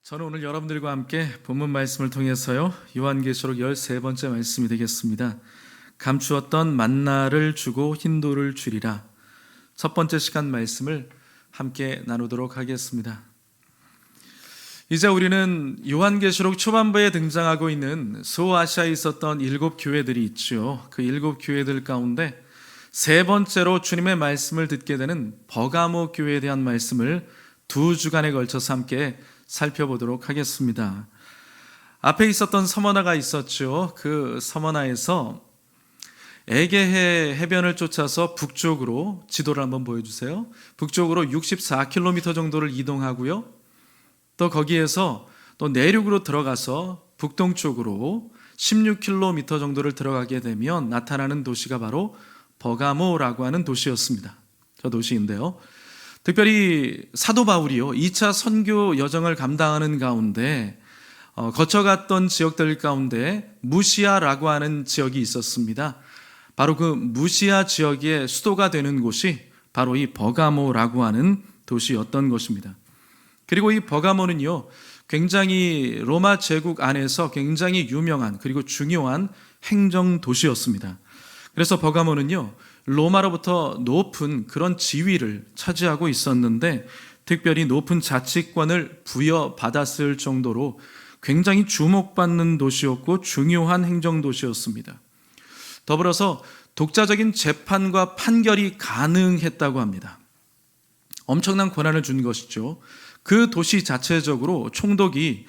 저는 오늘 여러분들과 함께 본문 말씀을 통해서요, 요한계시록 13번째 말씀이 되겠습니다. 감추었던 만나를 주고 흰돌을 주리라. 첫 번째 시간 말씀을 함께 나누도록 하겠습니다. 이제 우리는 요한계시록 초반부에 등장하고 있는 소아시아에 있었던 7교회들이 있죠. 그 7교회들 가운데 세 번째로 주님의 말씀을 듣게 되는 버가모 교회에 대한 말씀을 2주간에 걸쳐서 함께 살펴보도록 하겠습니다. 앞에 있었던 서머나가 있었죠. 그 서머나에서 에게해 해변을 쫓아서 북쪽으로, 지도를 한번 보여주세요. 북쪽으로 64km 정도를 이동하고요. 또 거기에서 또 내륙으로 들어가서 북동쪽으로 16km 정도를 들어가게 되면 나타나는 도시가 바로 버가모라고 하는 도시였습니다. 저 도시인데요, 특별히 사도 바울이요, 2차 선교 여정을 감당하는 가운데 거쳐갔던 지역들 가운데 무시아라고 하는 지역이 있었습니다. 바로 그 무시아 지역의 수도가 되는 곳이 바로 이 버가모라고 하는 도시였던 것입니다. 그리고 이 버가모는요, 굉장히 로마 제국 안에서 굉장히 유명한 그리고 중요한 행정 도시였습니다. 그래서 버가모는요, 로마로부터 높은 그런 지위를 차지하고 있었는데, 특별히 높은 자치권을 부여받았을 정도로 굉장히 주목받는 도시였고 중요한 행정 도시였습니다. 더불어서 독자적인 재판과 판결이 가능했다고 합니다. 엄청난 권한을 준 것이죠. 그 도시 자체적으로 총독이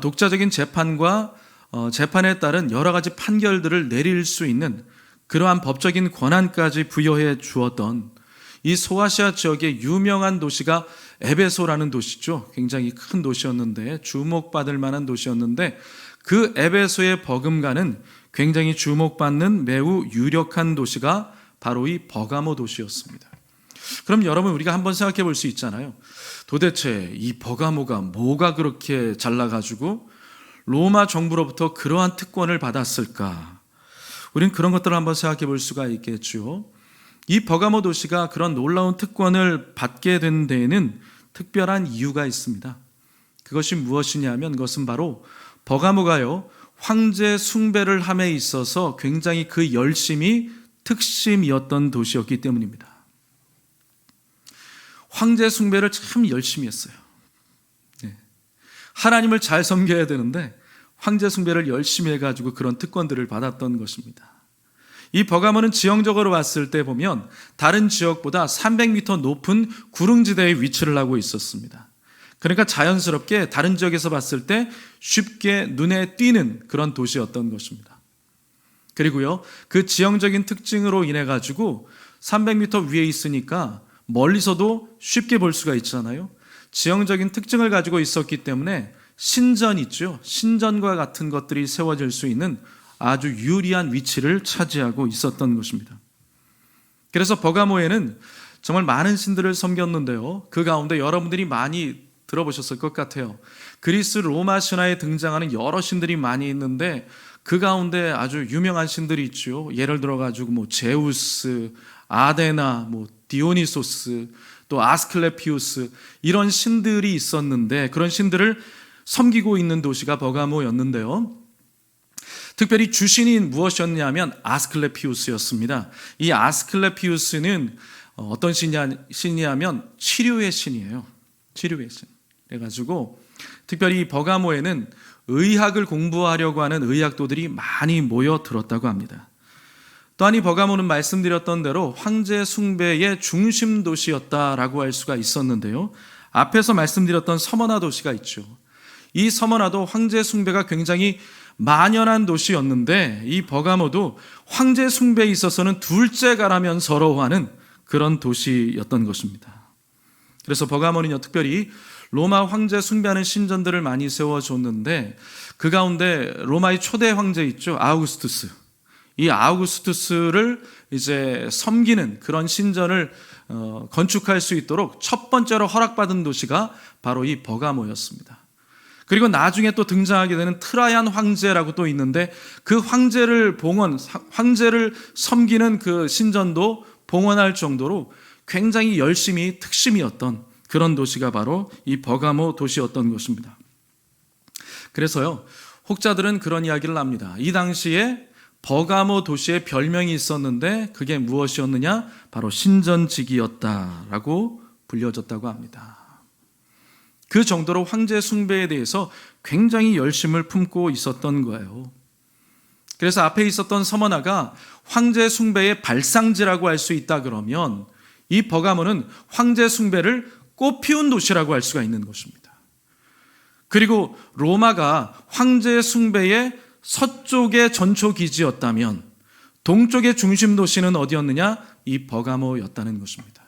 독자적인 재판과 재판에 따른 여러 가지 판결들을 내릴 수 있는 그러한 법적인 권한까지 부여해 주었던 이 소아시아 지역의 유명한 도시가 에베소라는 도시죠. 굉장히 큰 도시였는데, 주목받을 만한 도시였는데, 그 에베소의 버금가는 굉장히 주목받는 매우 유력한 도시가 바로 이 버가모 도시였습니다. 그럼 여러분, 우리가 한번 생각해 볼 수 있잖아요. 도대체 이 버가모가 뭐가 그렇게 잘나가지고 로마 정부로부터 그러한 특권을 받았을까? 우리는 그런 것들을 한번 생각해 볼 수가 있겠죠. 이 버가모 도시가 그런 놀라운 특권을 받게 된 데에는 특별한 이유가 있습니다. 그것이 무엇이냐면, 그것은 바로 버가모가요, 황제 숭배를 함에 있어서 굉장히 그 열심이 특심이었던 도시였기 때문입니다. 황제 숭배를 참 열심히 했어요. 하나님을 잘 섬겨야 되는데 황제 숭배를 열심히 해가지고 그런 특권들을 받았던 것입니다. 이 버가모는 지형적으로 봤을 때 보면 다른 지역보다 300m 높은 구릉지대에 위치를 하고 있었습니다. 그러니까 자연스럽게 다른 지역에서 봤을 때 쉽게 눈에 띄는 그런 도시였던 것입니다. 그리고요, 그 지형적인 특징으로 인해 가지고 300m 위에 있으니까 멀리서도 쉽게 볼 수가 있잖아요. 지형적인 특징을 가지고 있었기 때문에 신전 있죠. 신전과 같은 것들이 세워질 수 있는 아주 유리한 위치를 차지하고 있었던 것입니다. 그래서 버가모에는 정말 많은 신들을 섬겼는데요, 그 가운데 여러분들이 많이 들어보셨을 것 같아요. 그리스 로마 신화에 등장하는 여러 신들이 많이 있는데 그 가운데 아주 유명한 신들이 있죠. 예를 들어 가지고 제우스, 아데나, 디오니소스, 또 아스클레피우스, 이런 신들이 있었는데 그런 신들을 섬기고 있는 도시가 버가모였는데요, 특별히 주신이 무엇이었냐면 아스클레피우스였습니다. 이 아스클레피우스는 어떤 신이냐면 치료의 신이에요. 치료의 신. 그래가지고 특별히 버가모에는 의학을 공부하려고 하는 의학도들이 많이 모여들었다고 합니다. 또한 이 버가모는 말씀드렸던 대로 황제 숭배의 중심 도시였다라고 할 수가 있었는데요, 앞에서 말씀드렸던 서머나 도시가 있죠. 이 서머나도 황제 숭배가 굉장히 만연한 도시였는데, 이 버가모도 황제 숭배에 있어서는 둘째가라면 서러워하는 그런 도시였던 것입니다. 그래서 버가모는요, 특별히 로마 황제 숭배하는 신전들을 많이 세워줬는데, 그 가운데 로마의 초대 황제 있죠, 아우구스투스. 이 아우구스투스를 이제 섬기는 그런 신전을 건축할 수 있도록 첫 번째로 허락받은 도시가 바로 이 버가모였습니다. 그리고 나중에 또 등장하게 되는 트라얀 황제라고 또 있는데, 그 황제를 섬기는 그 신전도 봉헌할 정도로 굉장히 열심히 특심이었던 그런 도시가 바로 이 버가모 도시였던 것입니다. 그래서요, 혹자들은 그런 이야기를 합니다. 이 당시에 버가모 도시에 별명이 있었는데 그게 무엇이었느냐? 바로 신전지기였다라고 불려졌다고 합니다. 그 정도로 황제 숭배에 대해서 굉장히 열심을 품고 있었던 거예요. 그래서 앞에 있었던 서머나가 황제 숭배의 발상지라고 할 수 있다 그러면 이 버가모는 황제 숭배를 꽃피운 도시라고 할 수가 있는 것입니다. 그리고 로마가 황제 숭배의 서쪽의 전초 기지였다면 동쪽의 중심 도시는 어디였느냐? 이 버가모였다는 것입니다.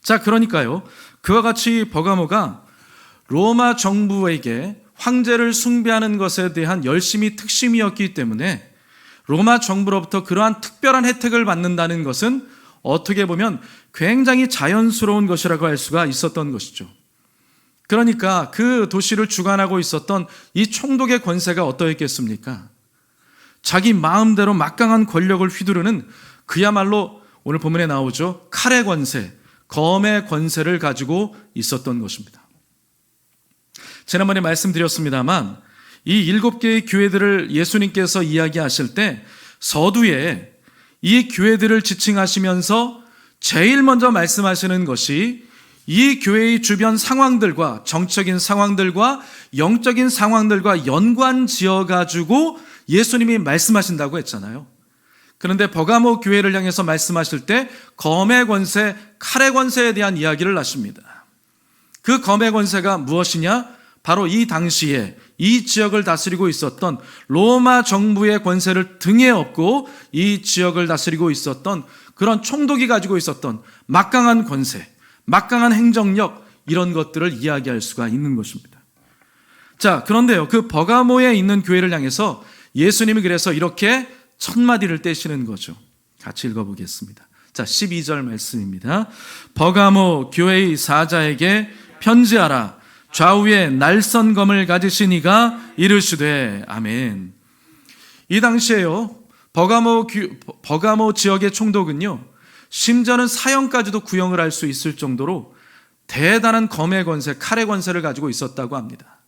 자, 그러니까요, 그와 같이 버가모가 로마 정부에게 황제를 숭배하는 것에 대한 열심이 특심이었기 때문에 로마 정부로부터 그러한 특별한 혜택을 받는다는 것은 어떻게 보면 굉장히 자연스러운 것이라고 할 수가 있었던 것이죠. 그러니까 그 도시를 주관하고 있었던 이 총독의 권세가 어떠했겠습니까? 자기 마음대로 막강한 권력을 휘두르는 그야말로 오늘 본문에 나오죠. 칼의 권세, 검의 권세를 가지고 있었던 것입니다. 지난번에 말씀드렸습니다만 이 7개의 교회들을 예수님께서 이야기하실 때 서두에 이 교회들을 지칭하시면서 제일 먼저 말씀하시는 것이 이 교회의 주변 상황들과 정적인 상황들과 영적인 상황들과 연관지어가지고 예수님이 말씀하신다고 했잖아요. 그런데 버가모 교회를 향해서 말씀하실 때 검의 권세, 칼의 권세에 대한 이야기를 하십니다. 그 검의 권세가 무엇이냐? 바로 이 당시에 이 지역을 다스리고 있었던 로마 정부의 권세를 등에 업고 이 지역을 다스리고 있었던 그런 총독이 가지고 있었던 막강한 권세, 막강한 행정력, 이런 것들을 이야기할 수가 있는 것입니다. 자, 그런데요, 그 버가모에 있는 교회를 향해서 예수님이 그래서 이렇게 첫 마디를 떼시는 거죠. 같이 읽어보겠습니다. 자, 12절 말씀입니다. 버가모 교회의 사자에게 편지하라. 좌우에 날선검을 가지시니가 이르시되 아멘. 이 당시에요, 버가모 지역의 총독은요, 심지어는 사형까지도 구형을 할 수 있을 정도로 대단한 검의 권세, 칼의 권세를 가지고 있었다고 합니다.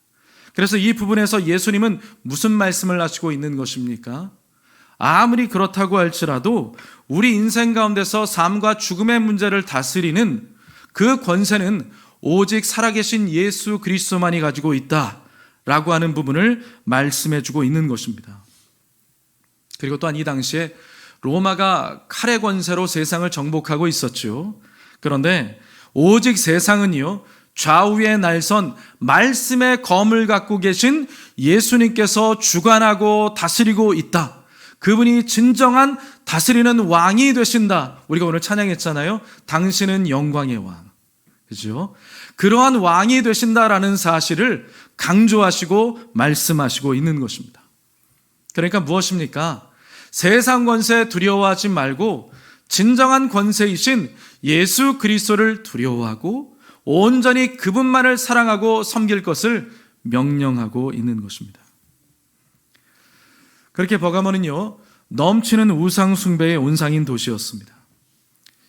그래서 이 부분에서 예수님은 무슨 말씀을 하시고 있는 것입니까? 아무리 그렇다고 할지라도 우리 인생 가운데서 삶과 죽음의 문제를 다스리는 그 권세는 오직 살아계신 예수 그리스도만이 가지고 있다라고 하는 부분을 말씀해주고 있는 것입니다. 그리고 또한 이 당시에 로마가 칼의 권세로 세상을 정복하고 있었죠. 그런데 오직 세상은요, 좌우의 날선 말씀의 검을 갖고 계신 예수님께서 주관하고 다스리고 있다. 그분이 진정한 다스리는 왕이 되신다. 우리가 오늘 찬양했잖아요. 당신은 영광의 왕. 그죠? 그러한 왕이 되신다라는 사실을 강조하시고 말씀하시고 있는 것입니다. 그러니까 무엇입니까? 세상 권세 두려워하지 말고 진정한 권세이신 예수 그리스도를 두려워하고 온전히 그분만을 사랑하고 섬길 것을 명령하고 있는 것입니다. 그렇게 버가모는요, 넘치는 우상 숭배의 온상인 도시였습니다.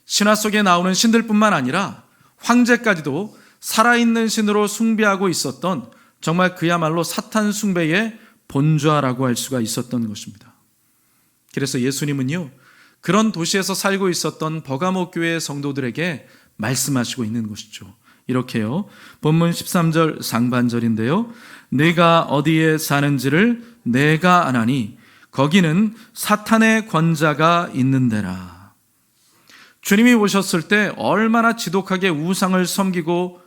신화 속에 나오는 신들뿐만 아니라 황제까지도 살아있는 신으로 숭배하고 있었던 정말 그야말로 사탄 숭배의 본좌라고 할 수가 있었던 것입니다. 그래서 예수님은요, 그런 도시에서 살고 있었던 버가모 교회의 성도들에게 말씀하시고 있는 것이죠. 이렇게요, 본문 13절 상반절인데요, 내가 어디에 사는지를 내가 아나니 거기는 사탄의 권자가 있는 데라. 주님이 오셨을 때 얼마나 지독하게 우상을 섬기고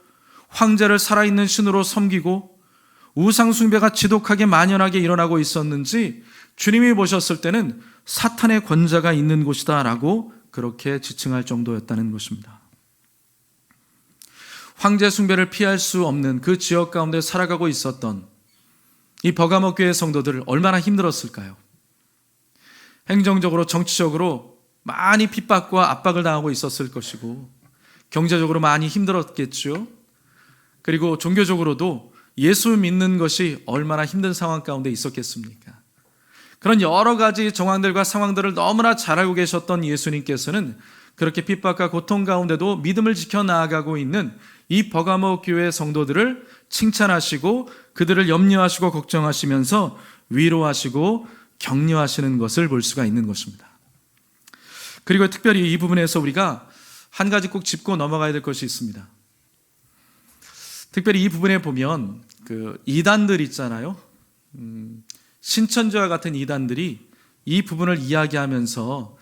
황제를 살아있는 신으로 섬기고 우상 숭배가 지독하게 만연하게 일어나고 있었는지 주님이 보셨을 때는 사탄의 권자가 있는 곳이다 라고 그렇게 지칭할 정도였다는 것입니다. 황제 숭배를 피할 수 없는 그 지역 가운데 살아가고 있었던 이 버가모 교회 성도들 얼마나 힘들었을까요? 행정적으로 정치적으로 많이 핍박과 압박을 당하고 있었을 것이고 경제적으로 많이 힘들었겠죠. 그리고 종교적으로도 예수 믿는 것이 얼마나 힘든 상황 가운데 있었겠습니까? 그런 여러 가지 정황들과 상황들을 너무나 잘 알고 계셨던 예수님께서는 그렇게 핍박과 고통 가운데도 믿음을 지켜 나아가고 있는 이 버가모 교회 성도들을 칭찬하시고 그들을 염려하시고 걱정하시면서 위로하시고 격려하시는 것을 볼 수가 있는 것입니다. 그리고 특별히 이 부분에서 우리가 한 가지 꼭 짚고 넘어가야 될 것이 있습니다. 특별히 이 부분에 보면 그 이단들 있잖아요. 신천지와 같은 이단들이 이 부분을 이야기하면서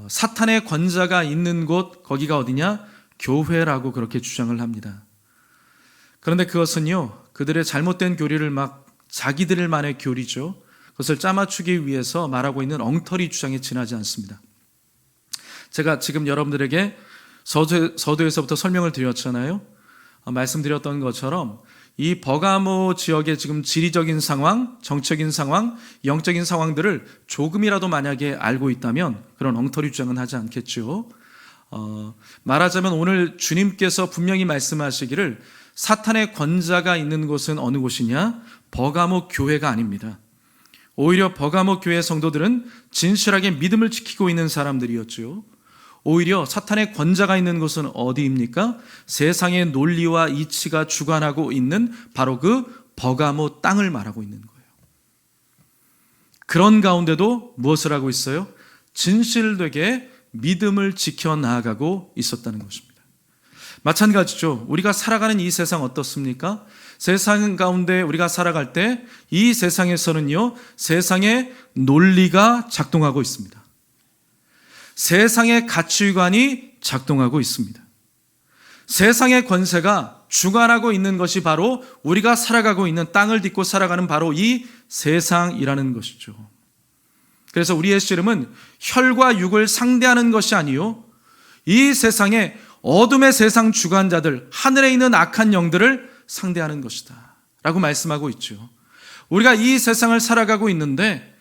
사탄의 권자가 있는 곳, 거기가 어디냐? 교회라고 그렇게 주장을 합니다. 그런데 그것은요, 그들의 잘못된 교리를 막 자기들만의 교리죠, 그것을 짜맞추기 위해서 말하고 있는 엉터리 주장에 지나지 않습니다. 제가 지금 여러분들에게 서두에서부터 설명을 드렸잖아요. 말씀드렸던 것처럼 이 버가모 지역의 지금 지리적인 상황, 정적인 상황, 영적인 상황들을 조금이라도 만약에 알고 있다면 그런 엉터리 주장은 하지 않겠죠. 말하자면 오늘 주님께서 분명히 말씀하시기를 사탄의 권자가 있는 곳은 어느 곳이냐? 버가모 교회가 아닙니다. 오히려 버가모 교회 성도들은 진실하게 믿음을 지키고 있는 사람들이었죠. 오히려 사탄의 권자가 있는 곳은 어디입니까? 세상의 논리와 이치가 주관하고 있는 바로 그 버가모 땅을 말하고 있는 거예요. 그런 가운데도 무엇을 하고 있어요? 진실되게 믿음을 지켜 나아가고 있었다는 것입니다. 마찬가지죠. 우리가 살아가는 이 세상 어떻습니까? 세상 가운데 우리가 살아갈 때 이 세상에서는요, 세상의 논리가 작동하고 있습니다. 세상의 가치관이 작동하고 있습니다. 세상의 권세가 주관하고 있는 것이 바로 우리가 살아가고 있는 땅을 딛고 살아가는 바로 이 세상이라는 것이죠. 그래서 우리의 씨름은 혈과 육을 상대하는 것이 아니요, 이 세상의 어둠의 세상 주관자들, 하늘에 있는 악한 영들을 상대하는 것이다 라고 말씀하고 있죠. 우리가 이 세상을 살아가고 있는데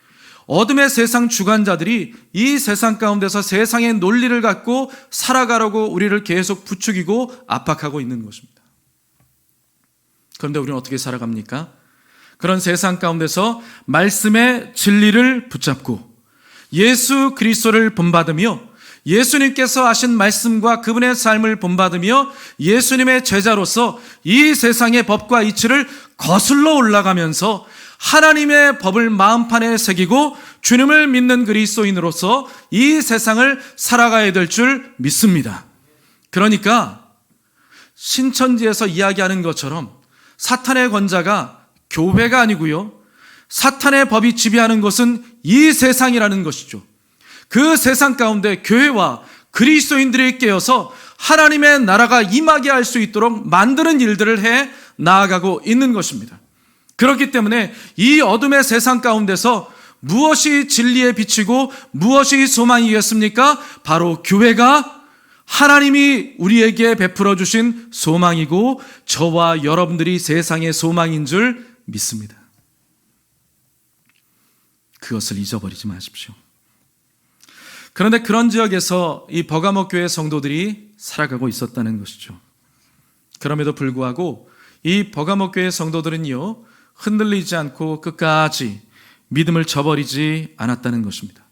어둠의 세상 주관자들이 이 세상 가운데서 세상의 논리를 갖고 살아가려고 우리를 계속 부추기고 압박하고 있는 것입니다. 그런데 우리는 어떻게 살아갑니까? 그런 세상 가운데서 말씀의 진리를 붙잡고 예수 그리스도를 본받으며 예수님께서 하신 말씀과 그분의 삶을 본받으며 예수님의 제자로서 이 세상의 법과 이치를 거슬러 올라가면서 하나님의 법을 마음판에 새기고 주님을 믿는 그리스도인으로서 이 세상을 살아가야 될 줄 믿습니다. 그러니까 신천지에서 이야기하는 것처럼 사탄의 권자가 교회가 아니고요, 사탄의 법이 지배하는 것은 이 세상이라는 것이죠. 그 세상 가운데 교회와 그리스도인들이 깨어서 하나님의 나라가 임하게 할 수 있도록 만드는 일들을 해 나아가고 있는 것입니다. 그렇기 때문에 이 어둠의 세상 가운데서 무엇이 진리에 비치고 무엇이 소망이겠습니까? 바로 교회가 하나님이 우리에게 베풀어 주신 소망이고 저와 여러분들이 세상의 소망인 줄 믿습니다. 그것을 잊어버리지 마십시오. 그런데 그런 지역에서 이 버가모 교회 성도들이 살아가고 있었다는 것이죠. 그럼에도 불구하고 이 버가모 교회 성도들은요, 흔들리지 않고 끝까지 믿음을 저버리지 않았다는 것입니다.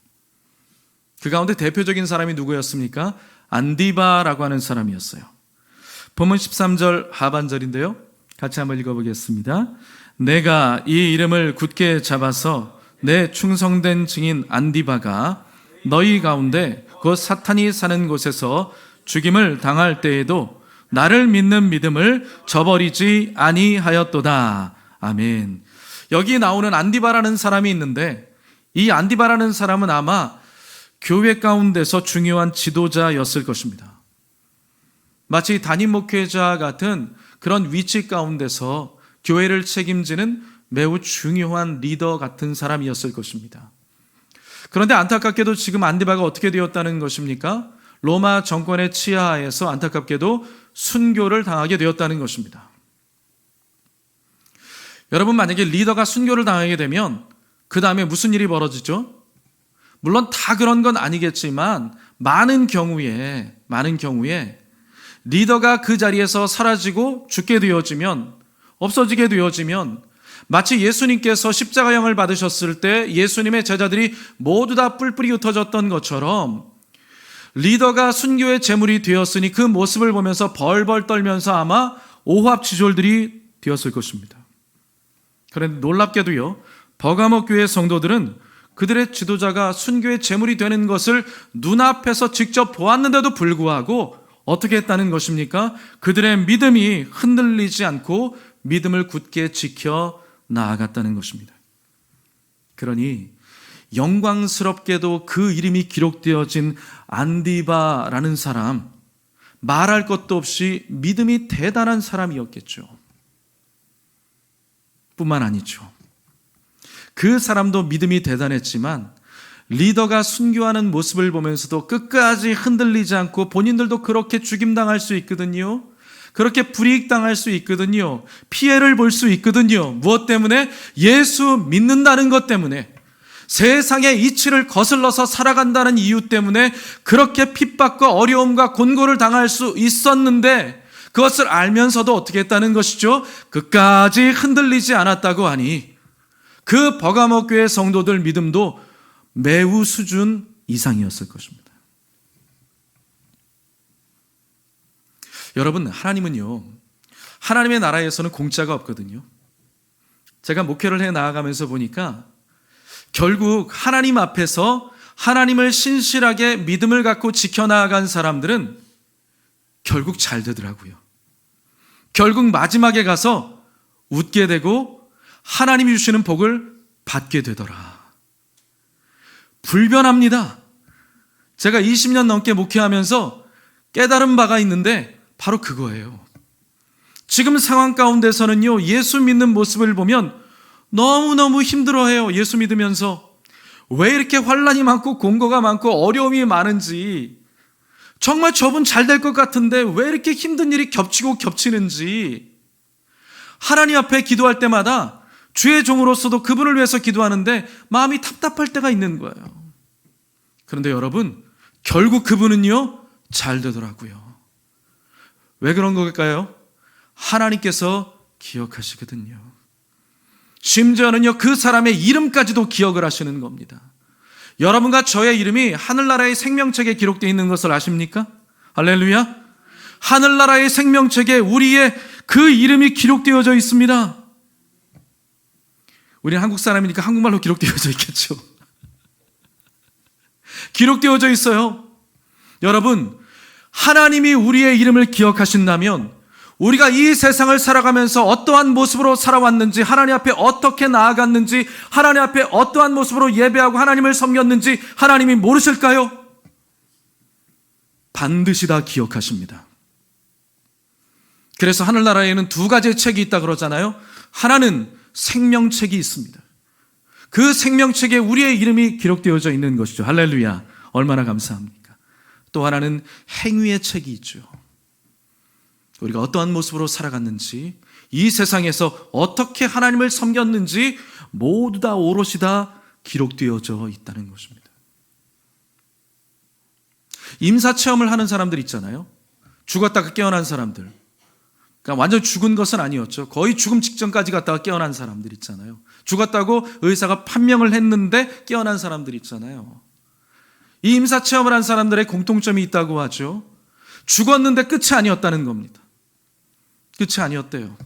그 가운데 대표적인 사람이 누구였습니까? 안디바라고 하는 사람이었어요. 본문 13절 하반절인데요, 같이 한번 읽어보겠습니다. 내가 이 이름을 굳게 잡아서 내 충성된 증인 안디바가 너희 가운데 곧 사탄이 사는 곳에서 죽임을 당할 때에도 나를 믿는 믿음을 저버리지 아니하였도다. 아멘. 여기 나오는 안디바라는 사람이 있는데 이 안디바라는 사람은 아마 교회 가운데서 중요한 지도자였을 것입니다. 마치 담임 목회자 같은 그런 위치 가운데서 교회를 책임지는 매우 중요한 리더 같은 사람이었을 것입니다. 그런데 안타깝게도 지금 안디바가 어떻게 되었다는 것입니까? 로마 정권의 치하에서 안타깝게도 순교를 당하게 되었다는 것입니다. 여러분, 만약에 리더가 순교를 당하게 되면 그 다음에 무슨 일이 벌어지죠? 물론 다 그런 건 아니겠지만 많은 경우에 리더가 그 자리에서 사라지고 죽게 되어지면, 없어지게 되어지면 마치 예수님께서 십자가형을 받으셨을 때 예수님의 제자들이 모두 다 뿔뿔이 흩어졌던 것처럼 리더가 순교의 제물이 되었으니 그 모습을 보면서 벌벌 떨면서 아마 오합지졸들이 되었을 것입니다. 그런데 놀랍게도요, 버가모 교회 성도들은 그들의 지도자가 순교의 제물이 되는 것을 눈앞에서 직접 보았는데도 불구하고 어떻게 했다는 것입니까? 그들의 믿음이 흔들리지 않고 믿음을 굳게 지켜 나아갔다는 것입니다. 그러니 영광스럽게도 그 이름이 기록되어진 안디바라는 사람, 말할 것도 없이 믿음이 대단한 사람이었겠죠. 뿐만 아니죠. 그 사람도 믿음이 대단했지만 리더가 순교하는 모습을 보면서도 끝까지 흔들리지 않고, 본인들도 그렇게 죽임당할 수 있거든요. 그렇게 불이익당할 수 있거든요. 피해를 볼 수 있거든요. 무엇 때문에? 예수 믿는다는 것 때문에, 세상의 이치를 거슬러서 살아간다는 이유 때문에 그렇게 핍박과 어려움과 곤고를 당할 수 있었는데, 그것을 알면서도 어떻게 했다는 것이죠? 끝까지 흔들리지 않았다고 하니 그 버가모 교회 성도들 믿음도 매우 수준 이상이었을 것입니다. 여러분, 하나님은요, 하나님의 나라에서는 공짜가 없거든요. 제가 목회를 해 나아가면서 보니까 결국 하나님 앞에서 하나님을 신실하게 믿음을 갖고 지켜나간 사람들은 결국 잘 되더라고요. 결국 마지막에 가서 웃게 되고 하나님이 주시는 복을 받게 되더라. 불변합니다. 제가 20년 넘게 목회하면서 깨달은 바가 있는데 바로 그거예요. 지금 상황 가운데서는요, 예수 믿는 모습을 보면 너무너무 힘들어해요. 예수 믿으면서 왜 이렇게 환난이 많고 공고가 많고 어려움이 많은지, 정말 저분 잘 될 것 같은데 왜 이렇게 힘든 일이 겹치고 겹치는지, 하나님 앞에 기도할 때마다 주의 종으로서도 그분을 위해서 기도하는데 마음이 답답할 때가 있는 거예요. 그런데 여러분, 결국 그분은요, 잘 되더라고요. 왜 그런 걸까요? 하나님께서 기억하시거든요. 심지어는요, 그 사람의 이름까지도 기억을 하시는 겁니다. 여러분과 저의 이름이 하늘나라의 생명책에 기록되어 있는 것을 아십니까? 할렐루야. 하늘나라의 생명책에 우리의 그 이름이 기록되어져 있습니다. 우리는 한국 사람이니까 한국말로 기록되어져 있겠죠. 기록되어져 있어요. 여러분, 하나님이 우리의 이름을 기억하신다면 우리가 이 세상을 살아가면서 어떠한 모습으로 살아왔는지, 하나님 앞에 어떻게 나아갔는지, 하나님 앞에 어떠한 모습으로 예배하고 하나님을 섬겼는지 하나님이 모르실까요? 반드시 다 기억하십니다. 그래서 하늘나라에는 두 가지의 책이 있다 그러잖아요. 하나는 생명책이 있습니다. 그 생명책에 우리의 이름이 기록되어져 있는 것이죠. 할렐루야. 얼마나 감사합니까? 또 하나는 행위의 책이 있죠. 우리가 어떠한 모습으로 살아갔는지, 이 세상에서 어떻게 하나님을 섬겼는지 모두 다 오롯이 다 기록되어져 있다는 것입니다. 임사체험을 하는 사람들 있잖아요. 죽었다가 깨어난 사람들. 그러니까 완전 죽은 것은 아니었죠. 거의 죽음 직전까지 갔다가 깨어난 사람들 있잖아요. 죽었다고 의사가 판명을 했는데 깨어난 사람들 있잖아요. 이 임사체험을 한 사람들의 공통점이 있다고 하죠. 죽었는데 끝이 아니었다는 겁니다. 끝이 아니었대요.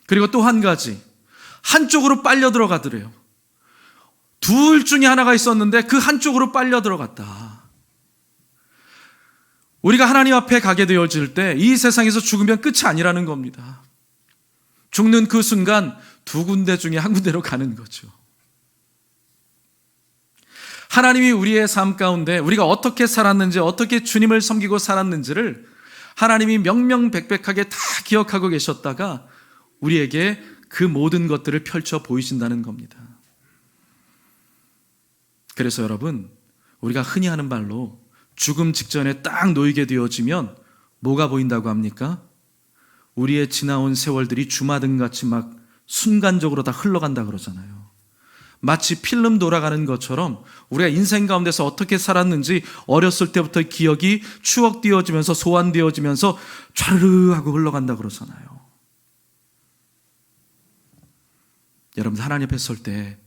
그리고 또 한 가지, 한쪽으로 빨려 들어가더래요. 둘 중에 하나가 있었는데 그 한쪽으로 빨려 들어갔다. 우리가 하나님 앞에 가게 되어질 때 이 세상에서 죽으면 끝이 아니라는 겁니다. 죽는 그 순간 두 군데 중에 한 군데로 가는 거죠. 하나님이 우리의 삶 가운데 우리가 어떻게 살았는지, 어떻게 주님을 섬기고 살았는지를 하나님이 명명백백하게 다 기억하고 계셨다가 우리에게 그 모든 것들을 펼쳐 보이신다는 겁니다. 그래서 여러분, 우리가 흔히 하는 말로 죽음 직전에 딱 놓이게 되어지면 뭐가 보인다고 합니까? 우리의 지나온 세월들이 주마등같이 막 순간적으로 다 흘러간다 그러잖아요. 마치 필름 돌아가는 것처럼 우리가 인생 가운데서 어떻게 살았는지 어렸을 때부터 기억이 추억되어지면서 소환되어지면서 촤르르 하고 흘러간다 그러잖아요. 여러분, 하나님 앞에 설 때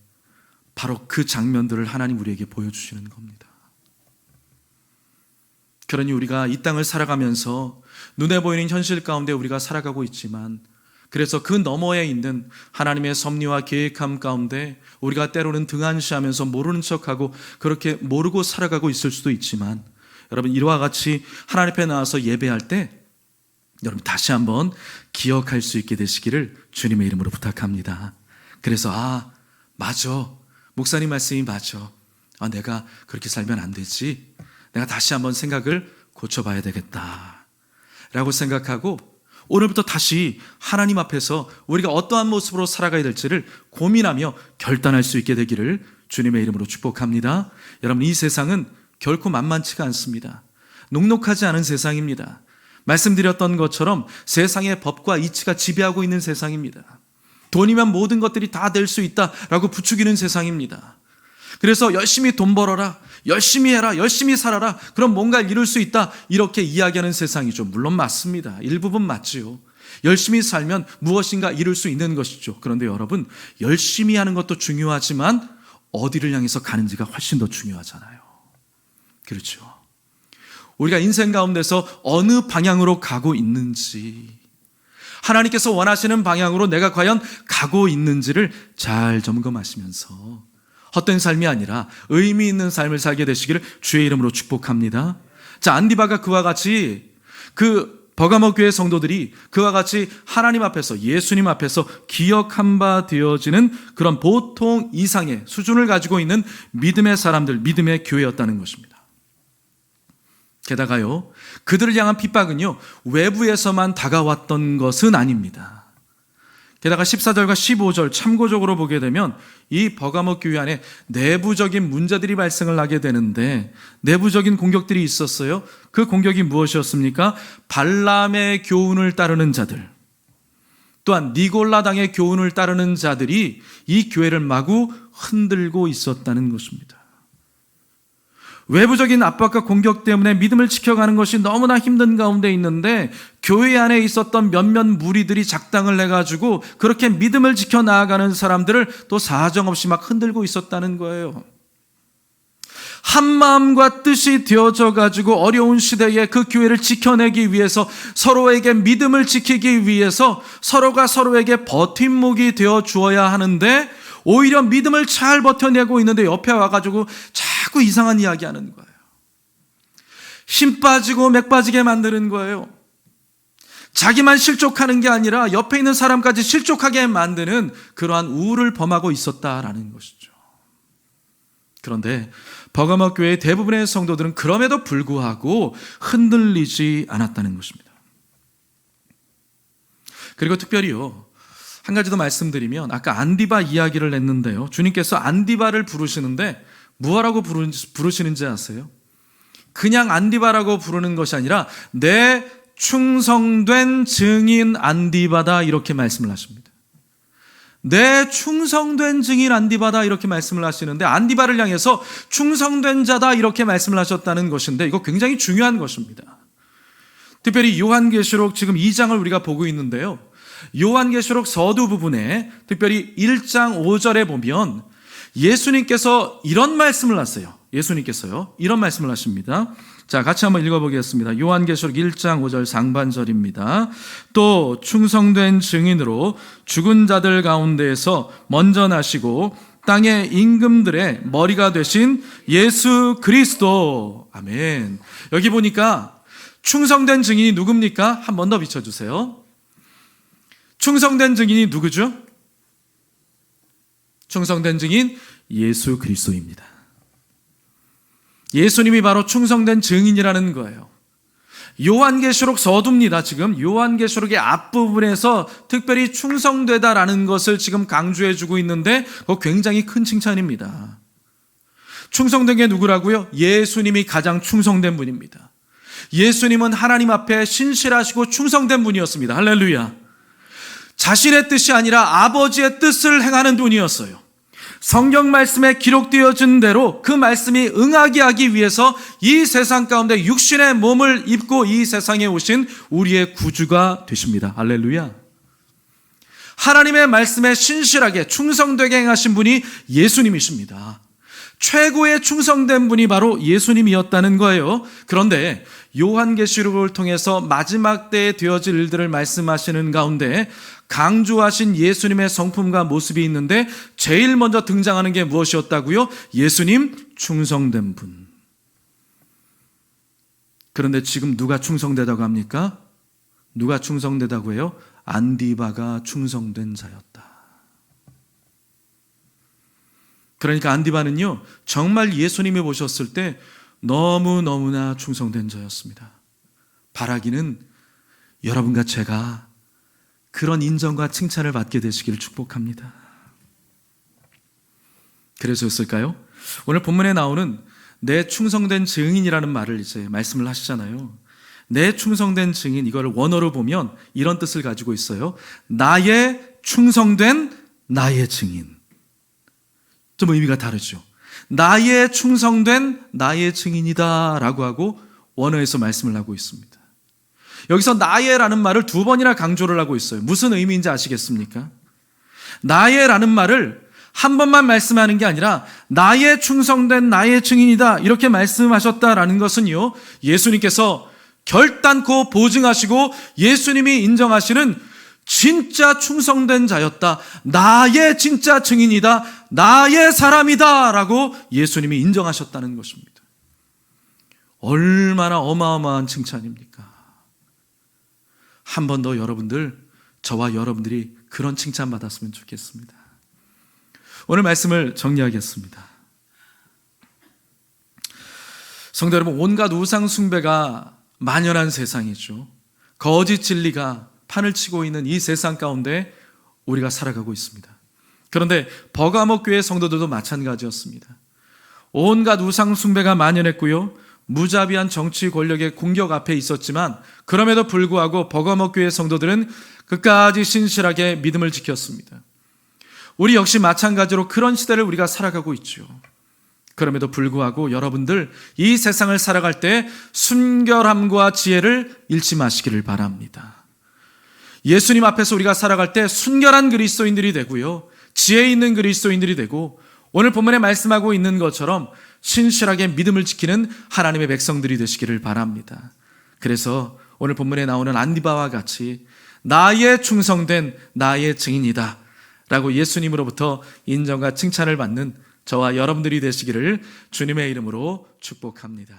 바로 그 장면들을 하나님 우리에게 보여주시는 겁니다. 그러니 우리가 이 땅을 살아가면서 눈에 보이는 현실 가운데 우리가 살아가고 있지만, 그래서 그 너머에 있는 하나님의 섭리와 계획함 가운데 우리가 때로는 등한시하면서 모르는 척하고 그렇게 모르고 살아가고 있을 수도 있지만, 여러분 이와 같이 하나님 앞에 나와서 예배할 때 여러분 다시 한번 기억할 수 있게 되시기를 주님의 이름으로 부탁합니다. 그래서 맞아, 목사님 말씀이 맞아, 내가 그렇게 살면 안 되지, 내가 다시 한번 생각을 고쳐봐야 되겠다 라고 생각하고 오늘부터 다시 하나님 앞에서 우리가 어떠한 모습으로 살아가야 될지를 고민하며 결단할 수 있게 되기를 주님의 이름으로 축복합니다. 여러분 이 세상은 결코 만만치가 않습니다. 녹록하지 않은 세상입니다. 말씀드렸던 것처럼 세상의 법과 이치가 지배하고 있는 세상입니다. 돈이면 모든 것들이 다 될 수 있다라고 부추기는 세상입니다. 그래서 열심히 돈 벌어라, 열심히 해라, 열심히 살아라, 그럼 뭔가를 이룰 수 있다, 이렇게 이야기하는 세상이죠. 물론 맞습니다. 일부분 맞지요. 열심히 살면 무엇인가 이룰 수 있는 것이죠. 그런데 여러분, 열심히 하는 것도 중요하지만 어디를 향해서 가는지가 훨씬 더 중요하잖아요. 그렇죠. 우리가 인생 가운데서 어느 방향으로 가고 있는지, 하나님께서 원하시는 방향으로 내가 과연 가고 있는지를 잘 점검하시면서 헛된 삶이 아니라 의미 있는 삶을 살게 되시기를 주의 이름으로 축복합니다. 자, 안디바가 그와 같이, 그 버가모 교회 성도들이 그와 같이 하나님 앞에서, 예수님 앞에서 기억한 바 되어지는 그런 보통 이상의 수준을 가지고 있는 믿음의 사람들, 믿음의 교회였다는 것입니다. 게다가요, 그들을 향한 핍박은요, 외부에서만 다가왔던 것은 아닙니다. 게다가 14절과 15절 참고적으로 보게 되면 이 버가모 교회 안에 내부적인 문제들이 발생을 하게 되는데, 내부적인 공격들이 있었어요. 그 공격이 무엇이었습니까? 발람의 교훈을 따르는 자들, 또한 니골라당의 교훈을 따르는 자들이 이 교회를 마구 흔들고 있었다는 것입니다. 외부적인 압박과 공격 때문에 믿음을 지켜가는 것이 너무나 힘든 가운데 있는데, 교회 안에 있었던 몇몇 무리들이 작당을 해가지고 그렇게 믿음을 지켜나가는 사람들을 또 사정없이 막 흔들고 있었다는 거예요. 한 마음과 뜻이 되어져 가지고 어려운 시대에 그 교회를 지켜내기 위해서, 서로에게 믿음을 지키기 위해서 서로가 서로에게 버팀목이 되어 주어야 하는데, 오히려 믿음을 잘 버텨내고 있는데 옆에 와가지고 자꾸 이상한 이야기 하는 거예요. 힘 빠지고 맥 빠지게 만드는 거예요. 자기만 실족하는 게 아니라 옆에 있는 사람까지 실족하게 만드는 그러한 우울을 범하고 있었다라는 것이죠. 그런데 버가모 교회의 대부분의 성도들은 그럼에도 불구하고 흔들리지 않았다는 것입니다. 그리고 특별히요, 한 가지 더 말씀드리면, 아까 안디바 이야기를 했는데요, 주님께서 안디바를 부르시는데 뭐라고 부르시는지 아세요? 그냥 안디바라고 부르는 것이 아니라 내 충성된 증인 안디바다, 이렇게 말씀을 하십니다. 내 충성된 증인 안디바다, 이렇게 말씀을 하시는데, 안디바를 향해서 충성된 자다, 이렇게 말씀을 하셨다는 것인데, 이거 굉장히 중요한 것입니다. 특별히 요한계시록 지금 2장을 우리가 보고 있는데요, 요한계시록 서두 부분에 특별히 1장 5절에 보면 예수님께서 이런 말씀을 하세요. 예수님께서요, 이런 말씀을 하십니다. 자, 같이 한번 읽어보겠습니다. 요한계시록 1장 5절 상반절입니다. 또 충성된 증인으로 죽은 자들 가운데에서 먼저 나시고 땅의 임금들의 머리가 되신 예수 그리스도. 아멘. 여기 보니까 충성된 증인이 누굽니까? 한 번 더 비춰주세요. 충성된 증인이 누구죠? 충성된 증인 예수 그리스도입니다. 예수님이 바로 충성된 증인이라는 거예요. 요한계시록 서두입니다. 지금 요한계시록의 앞부분에서 특별히 충성되다라는 것을 지금 강조해주고 있는데, 그거 굉장히 큰 칭찬입니다. 충성된 게 누구라고요? 예수님이 가장 충성된 분입니다. 예수님은 하나님 앞에 신실하시고 충성된 분이었습니다. 할렐루야. 자신의 뜻이 아니라 아버지의 뜻을 행하는 분이었어요. 성경 말씀에 기록되어진 대로 그 말씀이 응하게 하기 위해서 이 세상 가운데 육신의 몸을 입고 이 세상에 오신 우리의 구주가 되십니다. 할렐루야. 하나님의 말씀에 신실하게 충성되게 행하신 분이 예수님이십니다. 최고의 충성된 분이 바로 예수님이었다는 거예요. 그런데 요한계시록을 통해서 마지막 때에 되어질 일들을 말씀하시는 가운데 강조하신 예수님의 성품과 모습이 있는데 제일 먼저 등장하는 게 무엇이었다고요? 예수님 충성된 분. 그런데 지금 누가 충성되다고 합니까? 누가 충성되다고 해요? 안디바가 충성된 자였다. 그러니까 안디바는요, 정말 예수님이 보셨을 때 너무너무나 충성된 자였습니다. 바라기는 여러분과 제가 그런 인정과 칭찬을 받게 되시기를 축복합니다. 그래서였을까요? 오늘 본문에 나오는 내 충성된 증인이라는 말을 이제 말씀을 하시잖아요. 내 충성된 증인, 이걸 원어로 보면 이런 뜻을 가지고 있어요. 나의 충성된 나의 증인. 좀 의미가 다르죠. 나의 충성된 나의 증인이다 라고 하고 원어에서 말씀을 하고 있습니다. 여기서 나의라는 말을 2번이나 강조를 하고 있어요. 무슨 의미인지 아시겠습니까? 나의라는 말을 한 번만 말씀하는 게 아니라 나의 충성된 나의 증인이다 이렇게 말씀하셨다라는 것은요, 예수님께서 결단코 보증하시고 예수님이 인정하시는 진짜 충성된 자였다, 나의 진짜 증인이다, 나의 사람이다 라고 예수님이 인정하셨다는 것입니다. 얼마나 어마어마한 칭찬입니까? 한 번 더 여러분들, 저와 여러분들이 그런 칭찬 받았으면 좋겠습니다. 오늘 말씀을 정리하겠습니다. 성도 여러분, 온갖 우상 숭배가 만연한 세상이죠. 거짓 진리가 판을 치고 있는 이 세상 가운데 우리가 살아가고 있습니다. 그런데 버가모 교회 성도들도 마찬가지였습니다. 온갖 우상 숭배가 만연했고요, 무자비한 정치 권력의 공격 앞에 있었지만 그럼에도 불구하고 버가모 교회 성도들은 끝까지 신실하게 믿음을 지켰습니다. 우리 역시 마찬가지로 그런 시대를 우리가 살아가고 있죠. 그럼에도 불구하고 여러분들 이 세상을 살아갈 때 순결함과 지혜를 잃지 마시기를 바랍니다. 예수님 앞에서 우리가 살아갈 때 순결한 그리스도인들이 되고요, 지혜 있는 그리스도인들이 되고 오늘 본문에 말씀하고 있는 것처럼 신실하게 믿음을 지키는 하나님의 백성들이 되시기를 바랍니다. 그래서 오늘 본문에 나오는 안디바와 같이 나의 충성된 나의 증인이다 라고 예수님으로부터 인정과 칭찬을 받는 저와 여러분들이 되시기를 주님의 이름으로 축복합니다.